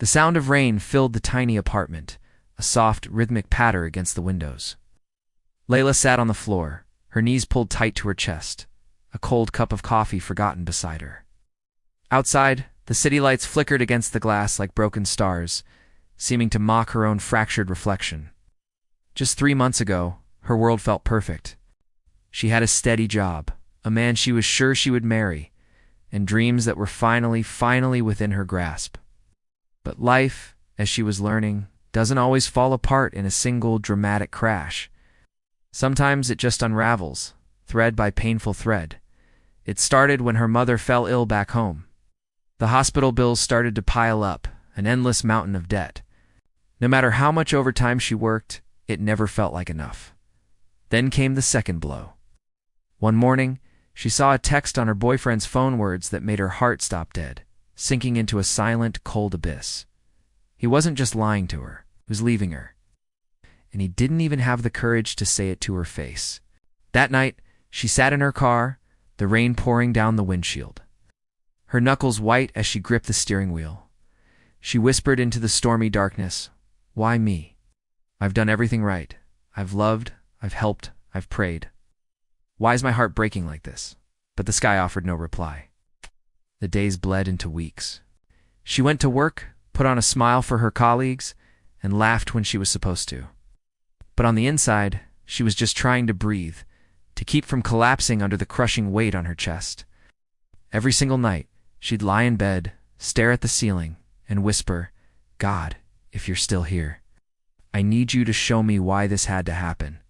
The sound of rain filled the tiny apartment, a soft, rhythmic patter against the windows. Layla sat on the floor, her knees pulled tight to her chest, a cold cup of coffee forgotten beside her. Outside, the city lights flickered against the glass like broken stars, seeming to mock her own fractured reflection. Just 3 months ago, her world felt perfect. She had a steady job, a man she was sure she would marry, and dreams that were finally within her grasp. But life, as she was learning, doesn't always fall apart in a single dramatic crash. Sometimes it just unravels, thread by painful thread. It started when her mother fell ill back home. The hospital bills started to pile up, an endless mountain of debt. No matter how much overtime she worked, it never felt like enough. Then came the second blow. One morning, she saw a text on her boyfriend's phone, words that made her heart stop dead, sinking into a silent, cold abyss. He wasn't just lying to her, he was leaving her. And he didn't even have the courage to say it to her face. That night, she sat in her car, the rain pouring down the windshield. Her knuckles white as she gripped the steering wheel. She whispered into the stormy darkness, "Why me? I've done everything right. I've loved, I've helped, I've prayed. Why is my heart breaking like this?" But the sky offered no reply. The days bled into weeks. She went to work, put on a smile for her colleagues, and laughed when she was supposed to. But on the inside, she was just trying to breathe, to keep from collapsing under the crushing weight on her chest. Every single night, she'd lie in bed, stare at the ceiling, and whisper, "God, if you're still here, I need you to show me why this had to happen."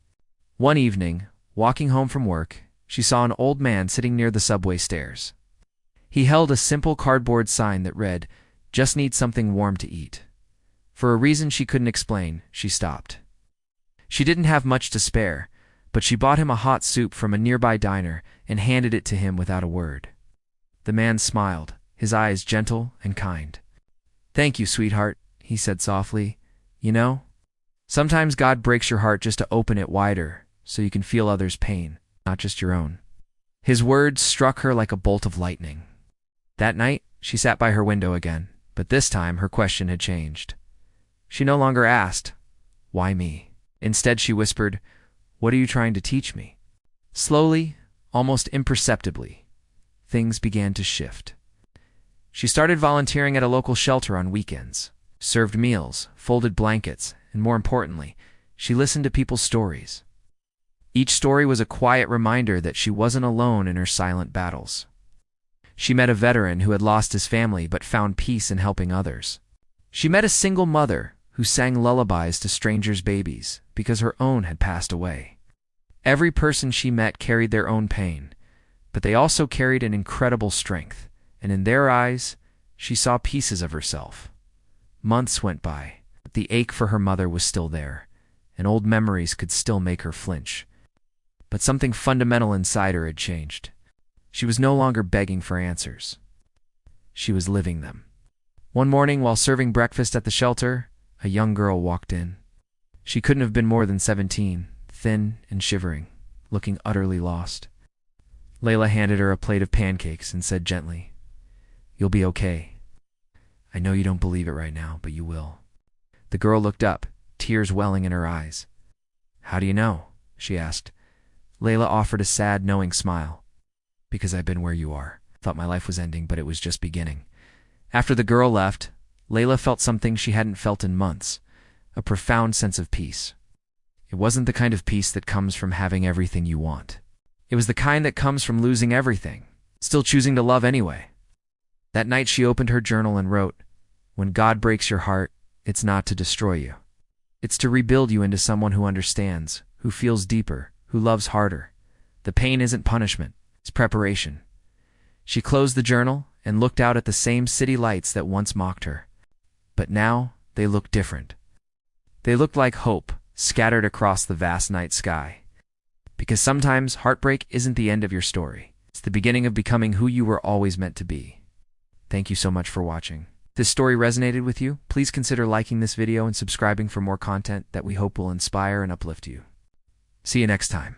One evening, walking home from work, she saw an old man sitting near the subway stairs. He held a simple cardboard sign that read, "Just need something warm to eat." For a reason she couldn't explain, she stopped. She didn't have much to spare, but she bought him a hot soup from a nearby diner and handed it to him without a word. The man smiled, his eyes gentle and kind. "Thank you, sweetheart," he said softly. "You know, sometimes God breaks your heart just to open it wider so you can feel others' pain, not just your own." His words struck her like a bolt of lightning. That night, she sat by her window again, but this time her question had changed. She no longer asked, "Why me?" Instead, she whispered, "What are you trying to teach me?" Slowly, almost imperceptibly, things began to shift. She started volunteering at a local shelter on weekends, served meals, folded blankets, and more importantly, she listened to people's stories. Each story was a quiet reminder that she wasn't alone in her silent battles. She met a veteran who had lost his family but found peace in helping others. She met a single mother who sang lullabies to strangers' babies because her own had passed away. Every person she met carried their own pain, but they also carried an incredible strength, and in their eyes, she saw pieces of herself. Months went by, but the ache for her mother was still there, and old memories could still make her flinch. But something fundamental inside her had changed. She was no longer begging for answers. She was living them. One morning, while serving breakfast at the shelter, a young girl walked in. She couldn't have been more than 17, thin and shivering, looking utterly lost. Layla handed her a plate of pancakes and said gently, "You'll be okay. I know you don't believe it right now, but you will." The girl looked up, tears welling in her eyes. "How do you know?" she asked. Layla offered a sad, knowing smile. "Because I've been where you are. Thought my life was ending, but it was just beginning." After the girl left, Layla felt something she hadn't felt in months, a profound sense of peace. It wasn't the kind of peace that comes from having everything you want. It was the kind that comes from losing everything, still choosing to love anyway. That night she opened her journal and wrote, "When God breaks your heart, it's not to destroy you. It's to rebuild you into someone who understands, who feels deeper, who loves harder. The pain isn't punishment, it's preparation." She closed the journal and looked out at the same city lights that once mocked her. But now they looked different. They looked like hope scattered across the vast night sky. Because sometimes heartbreak isn't the end of your story. It's the beginning of becoming who you were always meant to be. Thank you so much for watching. If this story resonated with you, please consider liking this video and subscribing for more content that we hope will inspire and uplift you. See you next time.